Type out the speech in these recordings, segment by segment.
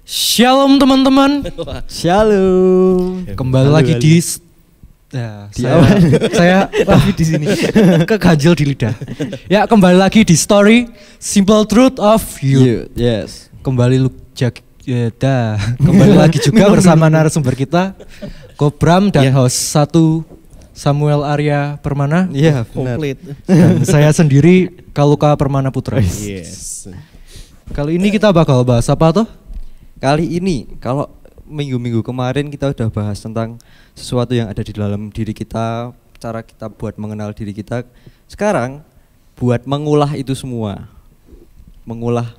Shalom teman-teman. Shalom. Kembali lagi di saya tapi di sini keganjil di lidah. Ya, kembali lagi di story Simple Truth of You. Yes. Kembali kembali lagi juga bersama narasumber kita Kobram dan host 1 Samuel Arya Permana. Iya, benar. Komplit. Dan saya sendiri Kaluka Permana Putra. Yes. Kali ini kita bakal bahas apa tuh? Kali ini kalau minggu-minggu kemarin kita udah bahas tentang sesuatu yang ada di dalam diri kita, cara kita buat mengenal diri kita. Sekarang buat mengulah itu semua. Mengulah.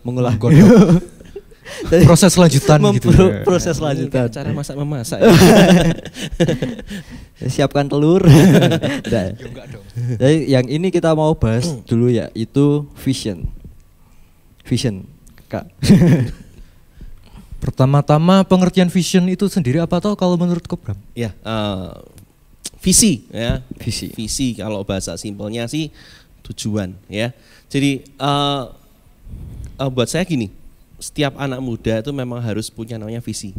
Proses lanjutan gitu. Proses lanjutan. Cara masak-memasak. Siapkan telur. Nah, jadi yang ini kita mau bahas dulu ya, itu vision. Vision, Kak. Pertama-tama pengertian vision itu sendiri apa toh kalau menurut Kobram? Ya, visi ya. Visi. Visi kalau bahasa simpelnya sih tujuan ya. Jadi buat saya gini, setiap anak muda itu memang harus punya namanya visi.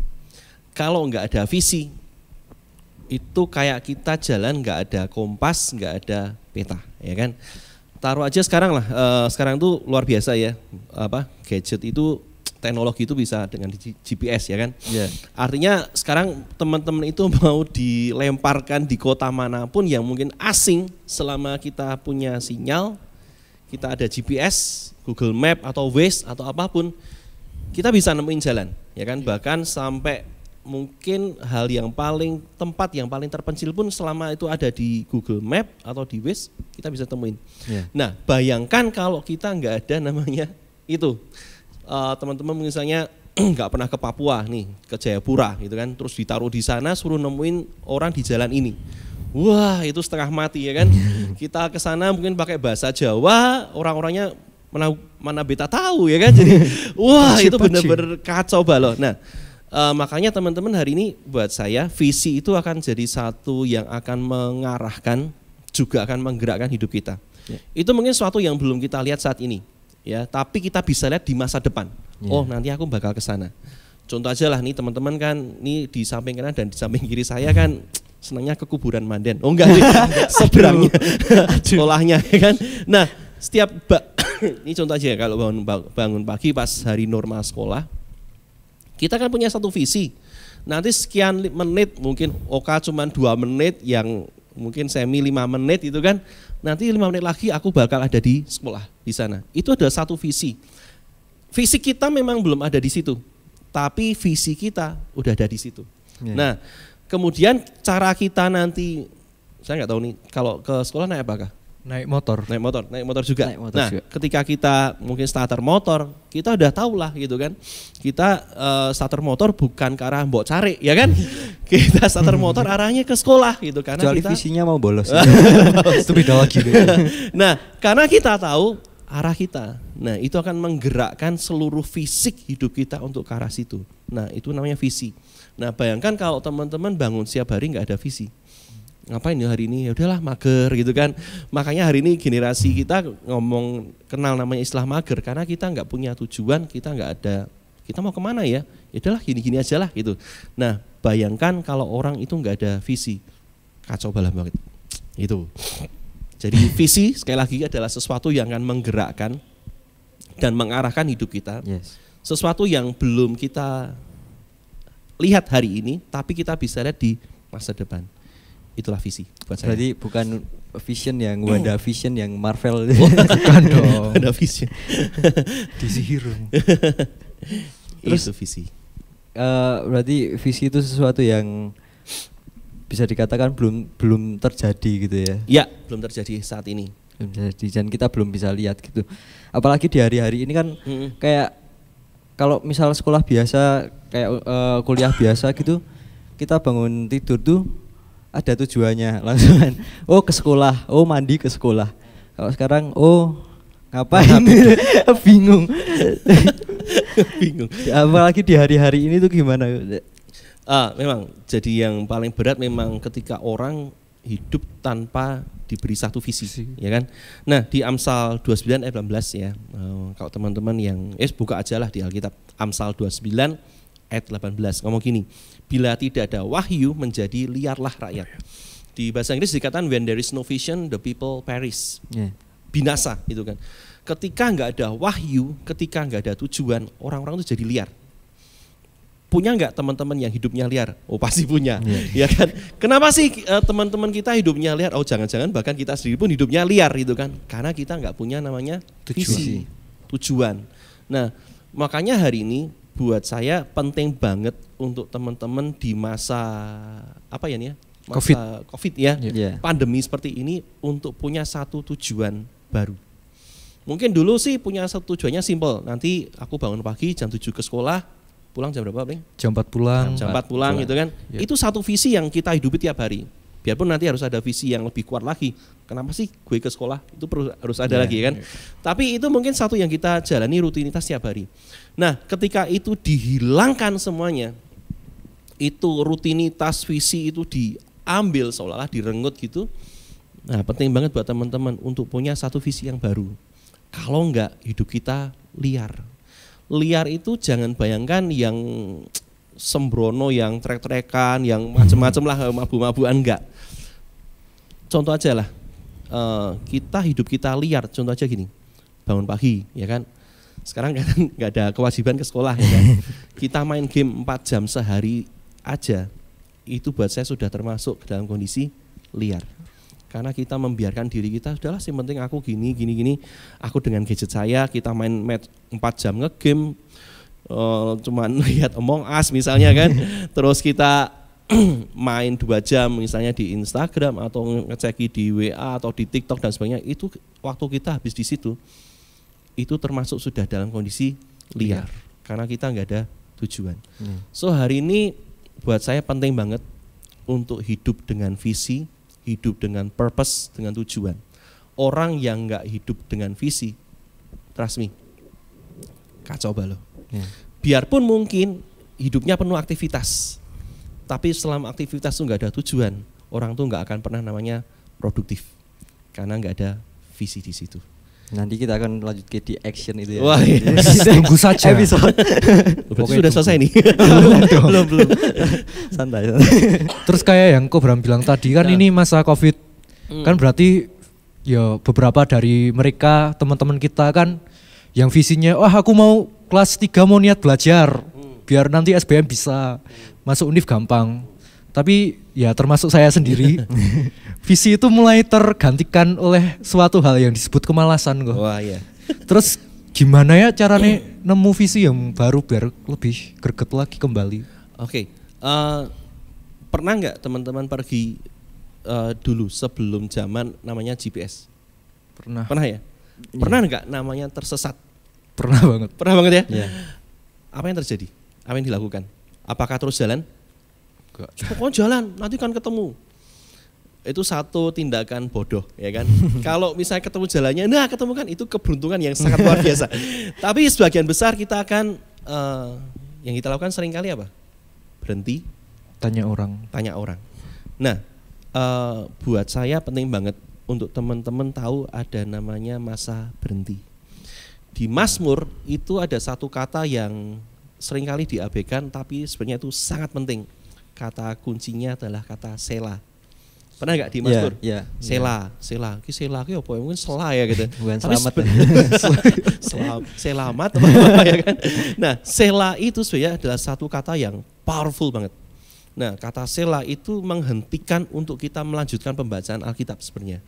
Kalau nggak ada visi, itu kayak kita jalan nggak ada kompas, nggak ada peta, ya kan? Taruh aja sekarang lah, sekarang tuh luar biasa ya, gadget itu, teknologi itu bisa dengan GPS ya kan. Yeah. Artinya sekarang teman-teman itu mau dilemparkan di kota manapun yang mungkin asing, selama kita punya sinyal, kita ada GPS, Google Map atau Waze atau apapun, kita bisa nemuin jalan ya kan. Bahkan sampai mungkin tempat yang paling terpencil pun selama itu ada di Google Map atau di Waze, kita bisa temuin. Yeah. Nah, bayangkan kalau kita nggak ada namanya itu. Teman-teman misalnya nggak pernah ke Papua nih, ke Jayapura gitu kan, terus ditaruh di sana suruh nemuin orang di jalan ini. Wah, itu setengah mati ya kan. Kita ke sana mungkin pakai bahasa Jawa, orang-orangnya mana beta tahu ya kan. Jadi wah, itu benar-benar kacau balau. Nah, makanya teman-teman hari ini buat saya visi itu akan jadi satu yang akan mengarahkan, juga akan menggerakkan hidup kita. Ya. Itu mungkin sesuatu yang belum kita lihat saat ini. Ya, tapi kita bisa lihat di masa depan. Oh, nanti aku bakal ke sana. Contoh aja lah nih teman-teman kan, nih di samping kanan dan di samping kiri saya kan senangnya ke kuburan Manden. Oh enggak, seberangnya sekolahnya ya kan. Nah, ini contoh aja ya, kalau bangun pagi pas hari normal sekolah, kita kan punya satu visi. Nanti sekian menit, mungkin Oka cuma 2 menit, yang mungkin semi 5 menit itu kan. Nanti 5 menit lagi aku bakal ada di sekolah di sana. Itu adalah satu visi. Visi kita memang belum ada di situ, tapi visi kita udah ada di situ. Yeah. Nah, kemudian cara kita nanti, saya nggak tahu nih, kalau ke sekolah naik apakah? Naik motor juga. Nah, ketika kita mungkin starter motor, kita udah tahu lah gitu kan. Kita starter motor bukan ke arah mbok cari ya kan. Kita starter motor arahnya ke sekolah gitu, karena kecuali kita visinya mau bolos. Itu beda lagi. Nah, karena kita tahu arah kita. Nah, itu akan menggerakkan seluruh fisik hidup kita untuk ke arah situ. Nah, itu namanya visi. Nah, bayangkan kalau teman-teman bangun setiap hari nggak ada visi. Ngapain ya hari ini? Ya udahlah, mager gitu kan. Makanya hari ini generasi kita kenal namanya istilah mager, karena kita nggak punya tujuan, kita mau kemana ya? Ya udahlah, gini-gini aja lah gitu. Nah, bayangkan kalau orang itu nggak ada visi, kacau balah banget. Itu. Jadi visi sekali lagi adalah sesuatu yang akan menggerakkan dan mengarahkan hidup kita. Yes. Sesuatu yang belum kita lihat hari ini, tapi kita bisa lihat di masa depan. Itulah visi buat saya. Berarti bukan vision yang Wanda Vision yang Marvel. Bukan dong. Ada visi. DC Hero. Terus itu visi. Berarti visi itu sesuatu yang bisa dikatakan belum terjadi gitu ya. Ya, belum terjadi saat ini. Belum terjadi dan kita belum bisa lihat gitu. Apalagi di hari-hari ini kan kayak kalau misal sekolah biasa, kayak kuliah biasa gitu, kita bangun tidur tuh ada tujuannya langsungan. Oh, ke sekolah, oh mandi ke sekolah. Kalau sekarang ngapain? Bingung. Bingung. Apalagi di hari-hari ini tuh gimana? Memang jadi yang paling berat memang ketika orang hidup tanpa diberi satu visi, ya kan? Nah, di Amsal 29 ayat 18 ya. Kalau teman-teman yang buka aja lah di Alkitab. Amsal 29 ayat 18 ngomong gini, bila tidak ada wahyu menjadi liarlah rakyat. Di bahasa Inggris dikatakan when there is no vision the people perish. Binasa gitu kan. Ketika nggak ada wahyu, ketika nggak ada tujuan, orang-orang itu jadi liar. Punya nggak teman-teman yang hidupnya liar? Oh pasti punya, ya kan? Kenapa sih teman-teman kita hidupnya liar? Oh jangan-jangan bahkan kita sendiri pun hidupnya liar gitu kan? Karena kita nggak punya namanya visi, tujuan. Nah makanya hari ini buat saya penting banget untuk teman-teman di masa apa ya nih? Masa COVID ya, pandemi seperti ini untuk punya satu tujuan baru. Mungkin dulu sih punya satu tujuannya simple. Nanti aku bangun pagi jam 7 ke sekolah, pulang jam berapa, Bang? Jam 4 pulang. Jam 4 pulang gitu kan. Itu satu visi yang kita hidupi tiap hari. Biarpun nanti harus ada visi yang lebih kuat lagi. Kenapa sih gue ke sekolah? Itu harus ada lagi kan. Tapi itu mungkin satu yang kita jalani rutinitas tiap hari. Nah, ketika itu dihilangkan semuanya, itu rutinitas visi itu diambil seolah-olah direnggut gitu. Nah, penting banget buat teman-teman untuk punya satu visi yang baru. Kalau enggak, hidup kita liar. Liar itu jangan bayangkan yang sembrono, yang trek-trekan, yang macam-macam lah, mabu-mabuan, enggak. Contoh aja lah, hidup kita liar, contoh aja gini, bangun pagi, ya kan. Sekarang kan nggak ada kewajiban ke sekolah, ya kan. Kita main game 4 jam sehari aja, itu buat saya sudah termasuk dalam kondisi liar. Karena kita membiarkan diri kita, sudahlah yang penting aku gini, aku dengan gadget saya, kita main 4 jam nge-game, cuman lihat Among Us misalnya kan, terus kita main 2 jam misalnya di Instagram atau ngeceki di WA atau di TikTok dan sebagainya, itu waktu kita habis di situ, itu termasuk sudah dalam kondisi liar, karena kita nggak ada tujuan. So hari ini buat saya penting banget untuk hidup dengan visi, hidup dengan purpose, dengan tujuan. Orang yang nggak hidup dengan visi, trust me, kacau balau. Biarpun mungkin hidupnya penuh aktivitas, tapi selama aktivitas itu nggak ada tujuan, orang tuh nggak akan pernah namanya produktif, karena nggak ada visi di situ. Nanti kita akan lanjut ke di action itu ya. Wah, tunggu saja episode. Berarti sudah selesai nih. belum. Santai. Terus kayak yang Bram bilang tadi kan ini masa COVID. Kan berarti ya beberapa dari mereka teman-teman kita kan yang visinya aku mau kelas 3 mau niat belajar biar nanti SBM bisa masuk univ gampang. Tapi ya termasuk saya sendiri, visi itu mulai tergantikan oleh suatu hal yang disebut kemalasan kok. Wah iya. Terus gimana ya caranya nemu visi yang baru biar lebih greget lagi kembali? Oke. Pernah nggak teman-teman pergi dulu sebelum zaman namanya GPS? Pernah. Pernah ya? Pernah nggak namanya tersesat? Pernah banget. Pernah banget ya? Iya. Apa yang terjadi? Apa yang dilakukan? Apakah terus jalan? Pokoknya jalan, nanti kan ketemu. Itu satu tindakan bodoh, ya kan? Kalau misalnya ketemu jalannya, nah ketemu kan itu keberuntungan yang sangat luar biasa. Tapi sebagian besar kita akan yang kita lakukan seringkali apa? Berhenti, Tanya orang. Nah, buat saya penting banget untuk teman-teman tahu ada namanya masa berhenti. Di Mazmur itu ada satu kata yang seringkali diabaikan, tapi sebenarnya itu sangat penting. Kata kuncinya adalah kata Selah. Pernah nggak di Mazmur? Iya. Selah. Ki Selah ki apa? Mungkin Selah ya gitu. Bukan selamat. Selamat apa ya kan? Nah, Selah itu sebenarnya adalah satu kata yang powerful banget. Nah, kata Selah itu menghentikan untuk kita melanjutkan pembacaan Alkitab sebenarnya.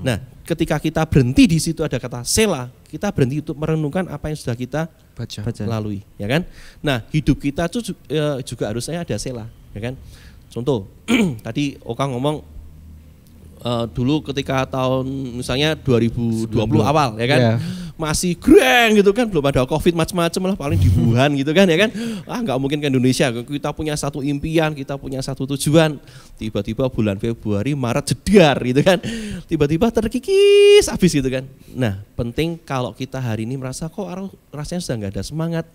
Nah, ketika kita berhenti di situ ada kata Selah, kita berhenti untuk merenungkan apa yang sudah kita Baca. lalui, ya kan? Nah, hidup kita itu juga harusnya ada Selah, ya kan? Contoh, tadi Oka ngomong dulu ketika tahun misalnya 2020 awal, ya kan? Masih greng gitu kan, belum ada COVID macam-macam lah, paling di Wuhan gitu kan, ya kan? Nggak mungkin ke Indonesia, kita punya satu impian, kita punya satu tujuan. Tiba-tiba bulan Februari, Maret jedar gitu kan, tiba-tiba terkikis habis gitu kan. Nah, penting kalau kita hari ini merasa kok rasanya sudah nggak ada semangat,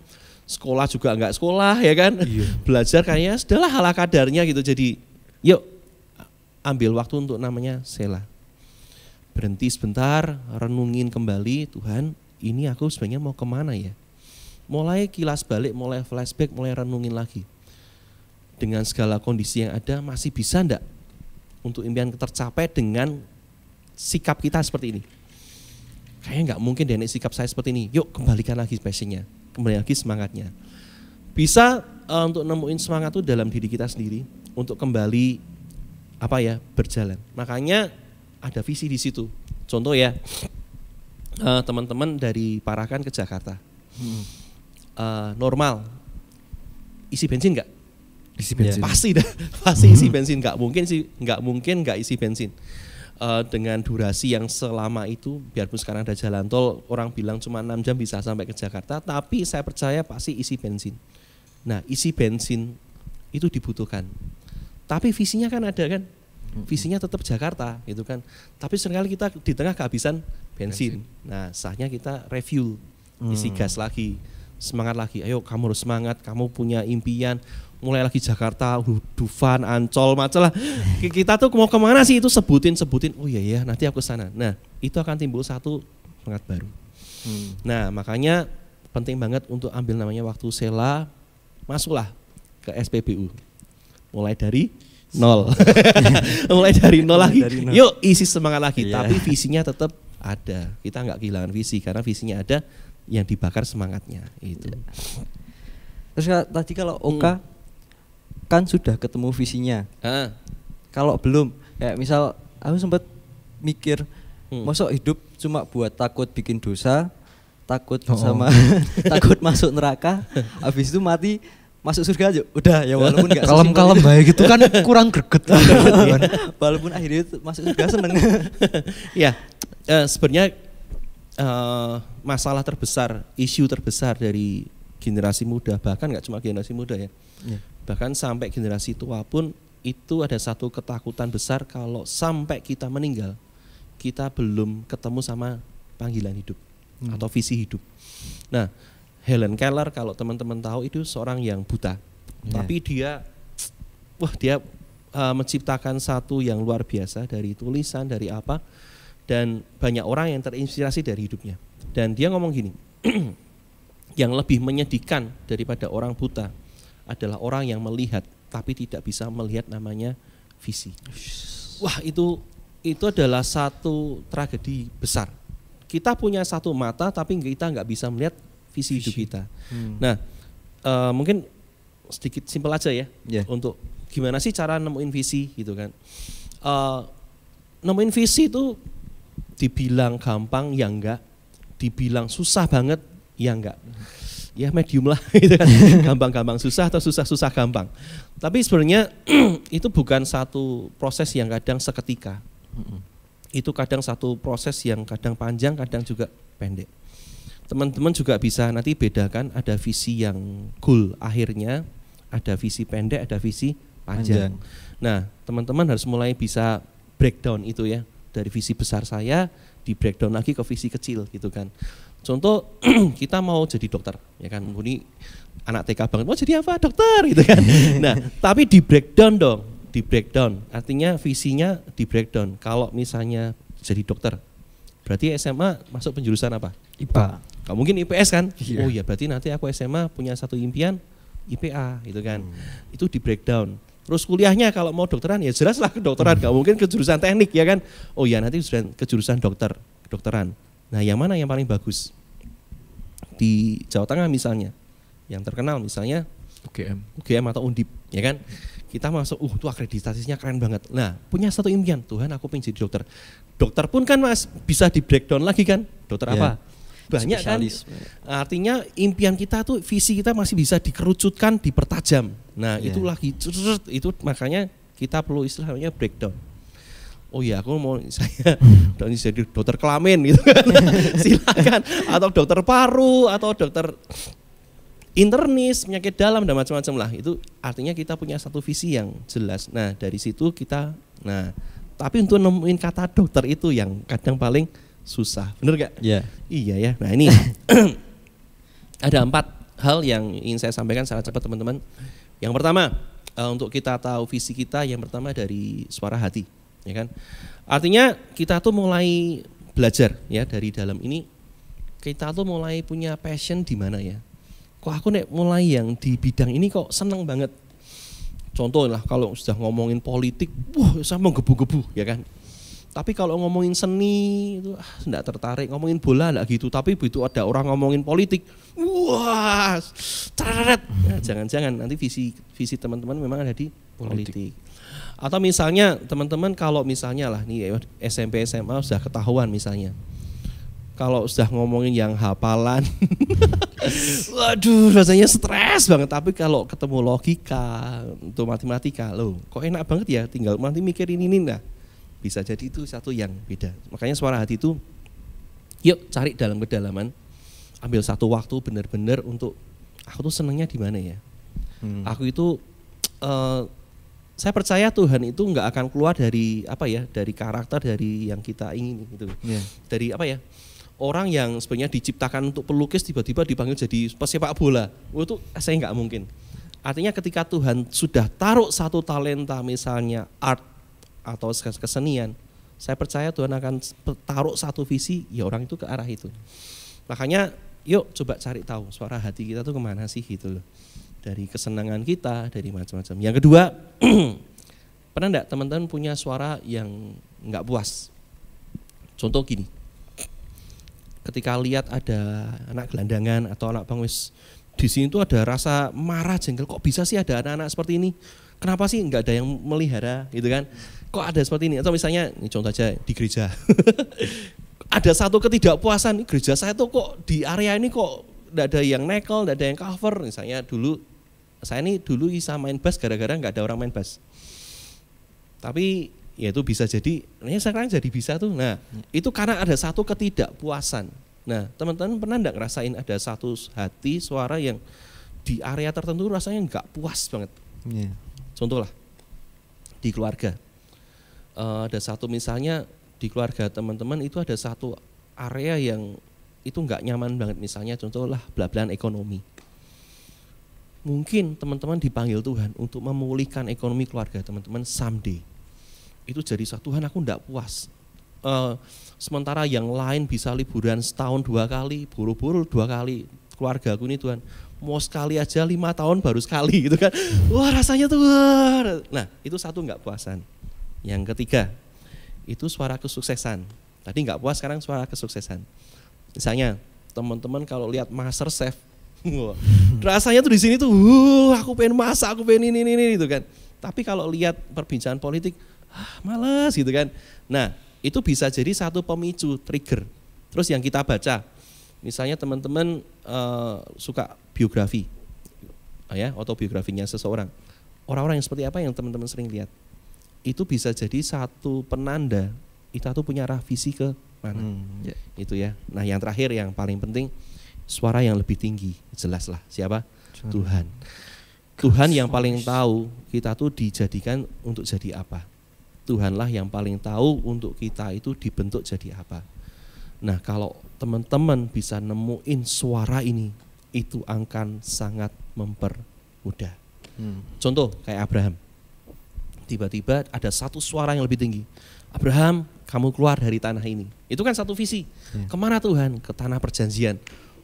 sekolah juga nggak sekolah, ya kan? Belajar kayaknya sudahlah ala kadarnya gitu. Jadi, yuk ambil waktu untuk namanya Selah. Berhenti sebentar, renungin kembali, Tuhan ini aku sebenarnya mau kemana ya? mulai kilas balik, mulai flashback, mulai renungin lagi. Dengan segala kondisi yang ada masih bisa enggak untuk impian tercapai dengan sikap kita seperti ini? Kayaknya nggak mungkin deh sikap saya seperti ini. Yuk kembalikan lagi passionnya, kembali lagi semangatnya. Bisa untuk nemuin semangat itu dalam diri kita sendiri untuk kembali berjalan. Makanya ada visi di situ. Contoh ya, teman-teman dari Parakan ke Jakarta, normal isi bensin nggak? Isi bensin. Pasti dah, pasti isi bensin. Nggak mungkin nggak isi bensin. Dengan durasi yang selama itu, biarpun sekarang ada jalan tol, orang bilang cuma 6 jam bisa sampai ke Jakarta, tapi saya percaya pasti isi bensin. Nah, isi bensin itu dibutuhkan. Tapi visinya kan ada kan? Visinya tetap Jakarta gitu kan. Tapi seringkali kita di tengah kehabisan bensin. Nah, saatnya kita review, isi gas lagi, semangat lagi. Ayo kamu harus semangat, kamu punya impian. Mulai lagi Jakarta, Dufan, Ancol, macam lah. Kita tuh mau kemana sih itu sebutin. Oh iya ya, nanti aku sana. Nah, itu akan timbul satu semangat baru. Nah, makanya penting banget untuk ambil namanya waktu sela, masuklah ke SPBU. Mulai dari nol. Mulai dari nol lagi. Yuk isi semangat lagi. Tapi visinya tetap ada. Kita nggak kehilangan visi karena visinya ada, yang dibakar semangatnya itu. Terus tadi kalau Oka kan sudah ketemu visinya. Kalau belum, kayak misal aku sempat mikir, masa hidup cuma buat takut bikin dosa, takut sama takut masuk neraka, habis itu mati masuk surga aja. Udah ya, walaupun enggak kalem-kalem baik gitu kan kurang greget. Walaupun akhirnya masuk surga seneng. Ya, sebenarnya masalah terbesar, isu terbesar dari generasi muda, bahkan nggak cuma generasi muda ya, bahkan sampai generasi tua pun itu ada satu ketakutan besar kalau sampai kita meninggal, kita belum ketemu sama panggilan hidup atau visi hidup. Nah, Helen Keller kalau teman-teman tahu itu seorang yang buta, tapi dia menciptakan satu yang luar biasa dari tulisan, dari apa, dan banyak orang yang terinspirasi dari hidupnya. Dan dia ngomong gini, yang lebih menyedihkan daripada orang buta adalah orang yang melihat tapi tidak bisa melihat namanya visi. Wah, itu adalah satu tragedi besar. Kita punya satu mata tapi kita nggak bisa melihat visi hidup kita. Nah, mungkin sedikit simpel aja ya, untuk gimana sih cara nemuin visi gitu kan. Nemuin visi itu dibilang gampang ya enggak, dibilang susah banget ya enggak, ya medium lah gitu kan. Gampang-gampang susah atau susah-susah gampang. Tapi sebenarnya itu bukan satu proses yang kadang seketika. Itu kadang satu proses yang kadang panjang, kadang juga pendek. Teman-teman juga bisa nanti bedakan, ada visi yang goal akhirnya, ada visi pendek, ada visi panjang. Nah, teman-teman harus mulai bisa breakdown itu ya, dari visi besar saya di breakdown lagi ke visi kecil gitu kan. Contoh kita mau jadi dokter, ya kan? Ini anak TK banget, mau jadi apa? Dokter gitu kan. Nah, tapi di breakdown dong, di breakdown. Artinya visinya di breakdown. Kalau misalnya jadi dokter, berarti SMA masuk penjurusan apa? IPA. Gak mungkin IPS kan? Oh iya, berarti nanti aku SMA punya satu impian IPA gitu kan. Itu di breakdown. Terus kuliahnya kalau mau dokteran ya jelas lah kedokteran, gak mungkin ke jurusan teknik ya kan. Oh ya nanti ke jurusan kedokteran. Nah yang mana yang paling bagus? Di Jawa Tengah misalnya, yang terkenal misalnya UGM atau Undip ya kan. Kita masuk, itu akreditasinya keren banget. Nah punya satu impian, Tuhan aku pengen jadi dokter. Dokter pun kan mas bisa di breakdown lagi kan, dokter apa? Banyak spesialis. Kan, artinya impian kita tuh, visi kita masih bisa dikerucutkan, dipertajam. Nah itu lagi, itu makanya kita perlu istilahnya breakdown. Oh iya aku mau saya jadi dokter kelamin gitu kan, silakan. Atau dokter paru, atau dokter internis, penyakit dalam dan macam-macam lah. Itu artinya kita punya satu visi yang jelas. Nah dari situ kita, tapi untuk nemuin kata dokter itu yang kadang paling susah, bener gak? Iya ya. Nah ini ada 4 hal yang ingin saya sampaikan secara cepat teman-teman. Yang pertama, untuk kita tahu visi kita, yang pertama dari suara hati, ya kan? Artinya kita tuh mulai belajar ya dari dalam ini, kita tuh mulai punya passion di mana ya? kok aku nek mulai yang di bidang ini kok seneng banget. Contoh lah kalau sudah ngomongin politik, wah saya mau gebu-gebu ya kan. Tapi kalau ngomongin seni itu enggak tertarik, ngomongin bola enggak gitu. Tapi begitu ada orang ngomongin politik, wah, ceret. Nah, jangan-jangan nanti visi teman-teman memang ada di politik. Atau misalnya teman-teman kalau misalnya lah nih SMP SMA sudah ketahuan misalnya. Kalau sudah ngomongin yang hafalan, waduh rasanya stres banget. Tapi kalau ketemu logika, untuk matematika, loh kok enak banget ya, tinggal nanti mikirin ini nah. Bisa jadi itu satu yang beda. Makanya suara hati itu, yuk cari dalam kedalaman, ambil satu waktu benar-benar untuk, aku tuh senangnya di mana ya. Aku itu, saya percaya Tuhan itu nggak akan keluar dari apa ya, dari karakter dari yang kita ingin gitu. Dari apa ya? Orang yang sebenarnya diciptakan untuk pelukis tiba-tiba dipanggil jadi pesepak bola, itu saya nggak mungkin. Artinya ketika Tuhan sudah taruh satu talenta misalnya art atau kesenian, saya percaya Tuhan akan taruh satu visi, ya orang itu ke arah itu. Makanya yuk coba cari tahu suara hati kita tuh kemana sih gitu loh. Dari kesenangan kita, dari macam-macam. Yang kedua, pernah enggak teman-teman punya suara yang enggak puas? Contoh gini, ketika lihat ada anak gelandangan atau anak pangwis, di sini tuh ada rasa marah jengkel, kok bisa sih ada anak-anak seperti ini? Kenapa sih enggak ada yang melihara gitu kan? Kok ada seperti ini? Atau misalnya, ini contoh aja di gereja. Ada satu ketidakpuasan, gereja saya tuh kok di area ini kok enggak ada yang nekel, enggak ada yang cover. Misalnya saya ini dulu bisa main bass gara-gara enggak ada orang main bass. Tapi ya itu bisa jadi, ini sekarang jadi bisa tuh. Nah itu karena ada satu ketidakpuasan. Nah teman-teman pernah enggak ngerasain ada satu hati suara yang di area tertentu rasanya enggak puas banget. Contoh lah, di keluarga. Ada satu misalnya di keluarga teman-teman itu ada satu area yang itu enggak nyaman banget, misalnya contohlah belah-belahan ekonomi. Mungkin teman-teman dipanggil Tuhan untuk memulihkan ekonomi keluarga teman-teman someday. Itu jadi satu, Tuhan aku enggak puas. Sementara yang lain bisa liburan setahun 2 kali, buru-buru 2 kali, keluarga aku ini Tuhan mau sekali aja 5 tahun baru sekali gitu kan. Wah rasanya tuh, nah itu satu enggak puasan. Yang ketiga, itu suara kesuksesan. Tadi enggak puas, sekarang suara kesuksesan. Misalnya teman-teman kalau lihat MasterChef, rasanya tuh di sini tuh, aku pengen masak, aku pengen ini gitu kan. Tapi kalau lihat perbincangan politik, males gitu kan. Nah itu bisa jadi satu pemicu, trigger. Terus yang kita baca, misalnya teman-teman suka biografi, ya autobiografinya seseorang. Orang-orang yang seperti apa yang teman-teman sering lihat, itu bisa jadi satu penanda kita tuh punya arah visi ke mana. Itu ya. Nah yang terakhir yang paling penting, suara yang lebih tinggi, jelas lah siapa? Tuhan. Tuhan yang paling tahu kita tuh dijadikan untuk jadi apa. Tuhanlah yang paling tahu untuk kita itu dibentuk jadi apa. Nah kalau teman-teman bisa nemuin suara ini, itu akan sangat mempermudah. Contoh kayak Abraham. Tiba-tiba ada satu suara yang lebih tinggi. Abraham, kamu keluar dari tanah ini. Itu kan satu visi. Kemana Tuhan? Ke tanah perjanjian.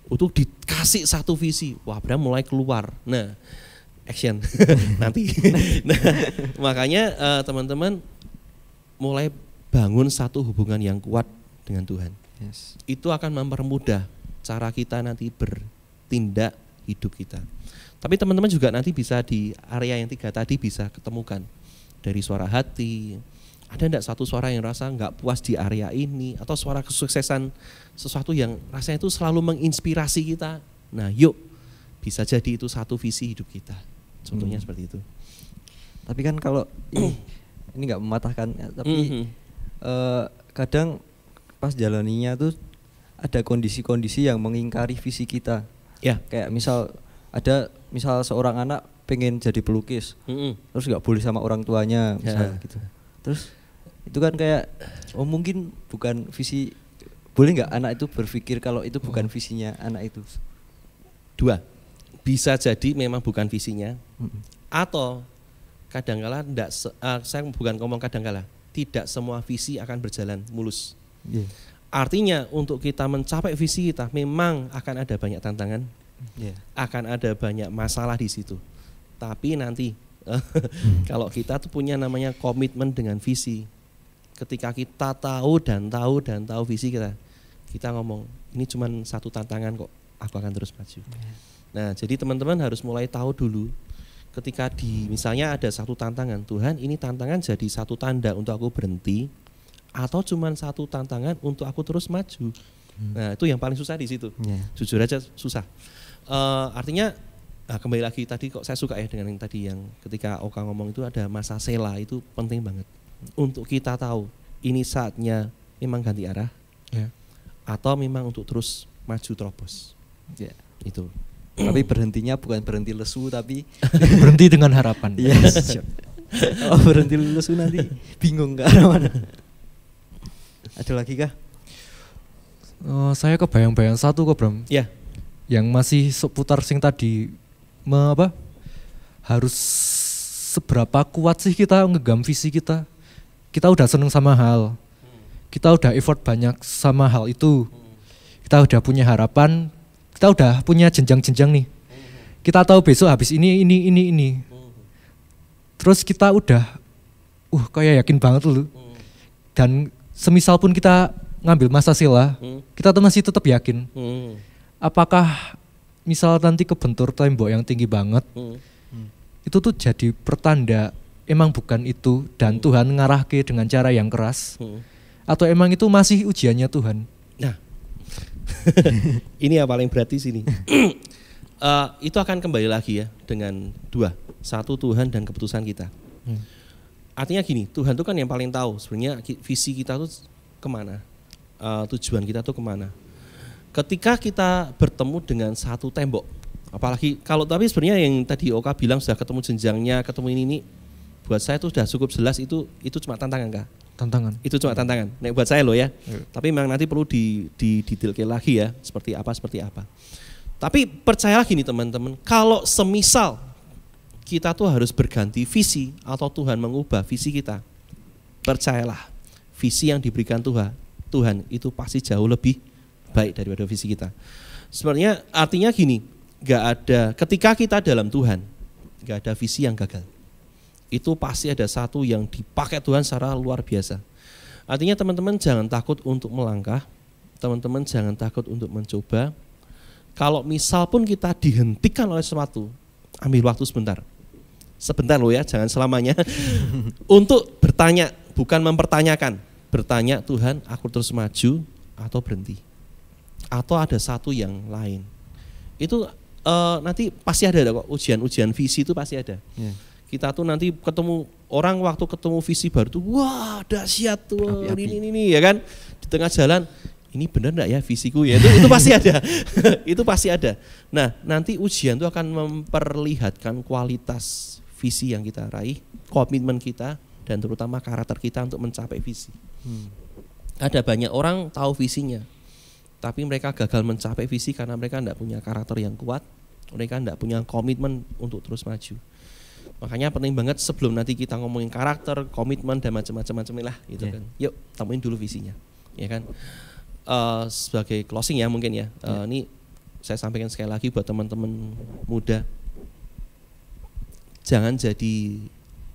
Untuk dikasih satu visi. Wah Abraham mulai keluar. Nah action nanti. Nah, makanya teman-teman mulai bangun satu hubungan yang kuat dengan Tuhan. Itu akan mempermudah cara kita nanti bertindak hidup kita. Tapi teman-teman juga nanti bisa di area yang 3 tadi bisa ketemukan. Dari suara hati, ada enggak satu suara yang rasa enggak puas di area ini, atau suara kesuksesan sesuatu yang rasanya itu selalu menginspirasi kita. Nah yuk, bisa jadi itu satu visi hidup kita. Contohnya seperti itu. Tapi kan kalau ini enggak mematahkan, tapi kadang pas jalaninya tuh ada kondisi-kondisi yang mengingkari visi kita. Ya. Kayak misal seorang anak pengen jadi pelukis, terus nggak boleh sama orang tuanya misalnya gitu. Terus itu kan kayak mungkin bukan visi, boleh nggak anak itu berpikir kalau itu bukan visinya anak itu? 2, bisa jadi memang bukan visinya, atau kadangkala saya bukan ngomong kadangkala, tidak semua visi akan berjalan mulus. Artinya untuk kita mencapai visi kita memang akan ada banyak tantangan, akan ada banyak masalah di situ. Tapi nanti kalau kita tuh punya namanya komitmen dengan visi, ketika kita tahu visi kita ngomong ini cuma satu tantangan kok, aku akan terus maju. Nah, jadi teman-teman harus mulai tahu dulu ketika misalnya ada satu tantangan, Tuhan ini tantangan jadi satu tanda untuk aku berhenti atau cuma satu tantangan untuk aku terus maju. Nah, itu yang paling susah di situ. Jujur aja susah. Artinya kembali lagi tadi kok saya suka ya dengan yang tadi yang ketika Oka ngomong itu ada masa sela, itu penting banget untuk kita tahu ini saatnya memang ganti arah atau memang untuk terus maju terobos. Itu. Tapi berhentinya bukan berhenti lesu tapi berhenti dengan harapan. Yes. Oh, berhenti lesu nanti bingung ke arah mana. Ada lagi kah? Saya kebayang-bayang satu kok Bram. Ya. Yang masih seputar sing tadi harus seberapa kuat sih kita ngegam visi kita. Kita udah seneng sama hal. Kita udah effort banyak sama hal itu. Kita udah punya harapan, kita udah punya jenjang-jenjang nih. Kita tahu besok habis ini. Terus kita udah kayak yakin banget loh. Dan semisal pun kita ngambil masa sila, kita tuh masih tetap yakin. Apakah misal nanti kebentur tembok yang tinggi banget, itu tuh jadi pertanda emang bukan itu dan Tuhan ngarahke dengan cara yang keras, atau emang itu masih ujiannya Tuhan? Nah, ini yang paling berat di sini. Itu akan kembali lagi ya dengan dua, satu Tuhan dan keputusan kita. Artinya gini, Tuhan itu kan yang paling tahu sebenarnya visi kita tuh kemana, tujuan kita tuh kemana. Ketika kita bertemu dengan satu tembok, apalagi kalau tapi sebenarnya yang tadi Oka bilang sudah ketemu jenjangnya, ketemu ini, buat saya itu sudah cukup jelas itu cuma tantangan kah? Tantangan. Itu cuma tantangan. Nah, buat saya loh ya. Tapi memang nanti perlu didetailkan lagi ya, seperti apa. Tapi percayalah gini teman-teman, kalau semisal kita tuh harus berganti visi atau Tuhan mengubah visi kita, percayalah visi yang diberikan Tuhan itu pasti jauh lebih baik daripada visi kita. Sebenarnya artinya gini, ketika kita dalam Tuhan, gak ada visi yang gagal. Itu pasti ada satu yang dipakai Tuhan secara luar biasa. Artinya teman-teman jangan takut untuk melangkah, teman-teman jangan takut untuk mencoba. Kalau misal pun kita dihentikan oleh sesuatu, ambil waktu sebentar loh ya, jangan selamanya. Untuk bertanya, bukan mempertanyakan. Bertanya, Tuhan aku terus maju atau berhenti? Atau ada satu yang lain? Itu nanti pasti ada kok, ujian visi itu pasti ada. Kita tuh nanti ketemu orang, waktu ketemu visi baru tuh, wah dahsyat tuh, ini ya kan. Di tengah jalan, ini benar enggak ya visiku ya? Itu pasti ada. Itu pasti ada. Nah, nanti ujian itu akan memperlihatkan kualitas visi yang kita raih, komitmen kita, dan terutama karakter kita untuk mencapai visi. Ada banyak orang tahu visinya, tapi mereka gagal mencapai visi karena mereka tidak punya karakter yang kuat, mereka tidak punya komitmen untuk terus maju. Makanya penting banget sebelum nanti kita ngomongin karakter, komitmen, dan macam-macam lah gitu kan. Yuk temuin dulu visinya, ya kan. Sebagai closing ya mungkin ya, ini saya sampaikan sekali lagi buat teman-teman muda, jangan jadi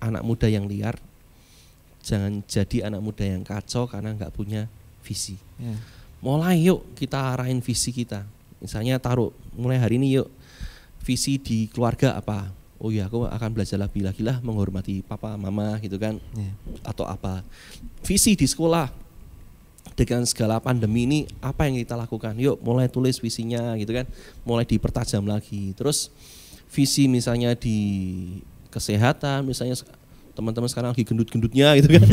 anak muda yang liar, jangan jadi anak muda yang kacau karena nggak punya visi. Mulai yuk kita arahin visi kita, misalnya mulai hari ini yuk visi di keluarga apa? Oh ya, aku akan belajar lebih lagi lah menghormati papa mama gitu kan, atau apa. Visi di sekolah, dengan segala pandemi ini apa yang kita lakukan? Yuk mulai tulis visinya gitu kan, mulai dipertajam lagi. Terus visi misalnya di kesehatan, misalnya teman-teman sekarang lagi gendut-gendutnya gitu kan.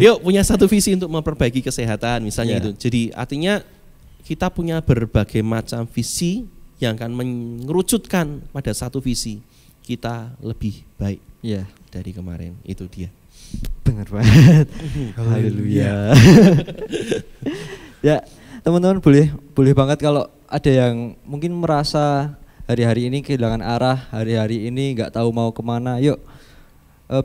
Yuk punya satu visi untuk memperbaiki kesehatan misalnya itu. Jadi artinya kita punya berbagai macam visi yang akan mengerucutkan pada satu visi kita lebih baik dari kemarin. Itu dia. Benar banget. Haleluya. Ya, teman-teman boleh banget kalau ada yang mungkin merasa hari-hari ini kehilangan arah, hari-hari ini nggak tahu mau kemana. Yuk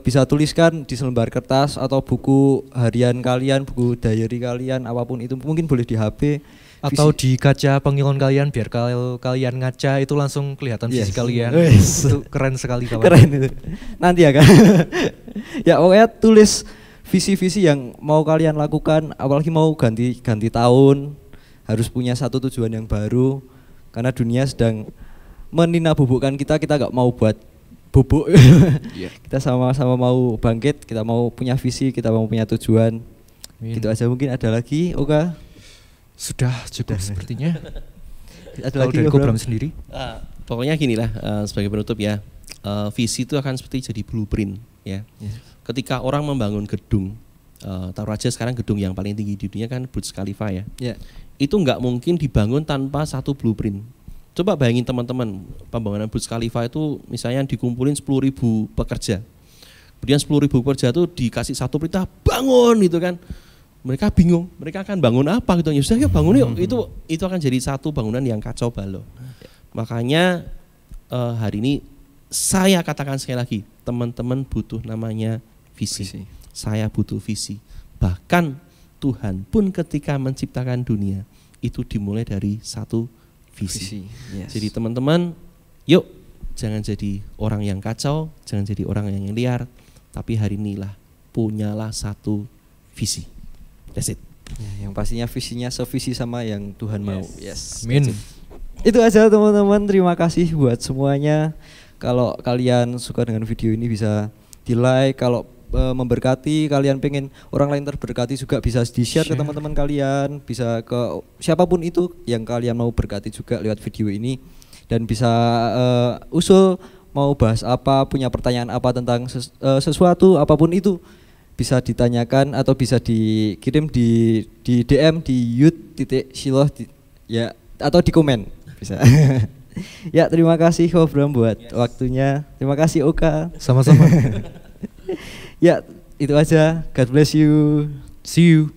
bisa tuliskan di selembar kertas atau buku harian kalian, buku diary kalian, apapun itu, mungkin boleh di HP atau di kaca pengilon kalian, biar kalau kalian ngaca itu langsung kelihatan visi kalian. Itu keren sekali kawan. Keren itu. Nanti ya kan. Ya pokoknya tulis visi-visi yang mau kalian lakukan, apalagi mau ganti tahun, harus punya satu tujuan yang baru, karena dunia sedang meninabobokan kita nggak mau buat bubuk. Kita sama-sama mau bangkit, kita mau punya visi, kita mau punya tujuan. Gitu aja. Mungkin ada lagi, Oka? Sudah cukup sepertinya. Ada lagi dari Kobram sendiri? Pokoknya gini lah, sebagai penutup ya, visi itu akan seperti jadi blueprint ya. Ketika orang membangun gedung, taruh aja sekarang gedung yang paling tinggi di dunia kan Burj Khalifa ya. Itu nggak mungkin dibangun tanpa satu blueprint. Coba bayangin teman-teman, pembangunan Burj Khalifa itu misalnya dikumpulin 10.000 pekerja. Kemudian 10.000 pekerja itu dikasih satu perintah, bangun gitu kan. Mereka bingung, mereka akan bangun apa gitu. Ya sudah yuk bangun yuk. Itu akan jadi satu bangunan yang kacau balau. Makanya hari ini saya katakan sekali lagi, teman-teman butuh namanya visi. Saya butuh visi. Bahkan Tuhan pun ketika menciptakan dunia itu dimulai dari satu visi. Jadi teman-teman, yuk jangan jadi orang yang kacau, jangan jadi orang yang liar, tapi hari inilah punyalah satu visi. That's it. Ya, yang pastinya visinya sevisi sama yang Tuhan mau. Yes. Amin. Itu aja teman-teman, terima kasih buat semuanya. Kalau kalian suka dengan video ini bisa di like, kalau memberkati, kalian pengen orang lain terberkati juga bisa di share ke teman-teman kalian, bisa ke siapapun itu yang kalian mau berkati juga lewat video ini, dan bisa usul mau bahas apa, punya pertanyaan apa tentang sesuatu apapun itu bisa ditanyakan atau bisa dikirim di DM di yud.shiloh ya, atau di komen bisa. Ya terima kasih Kobram buat waktunya, terima kasih Oka. Sama-sama. Ya, itu aja. God bless you. See you.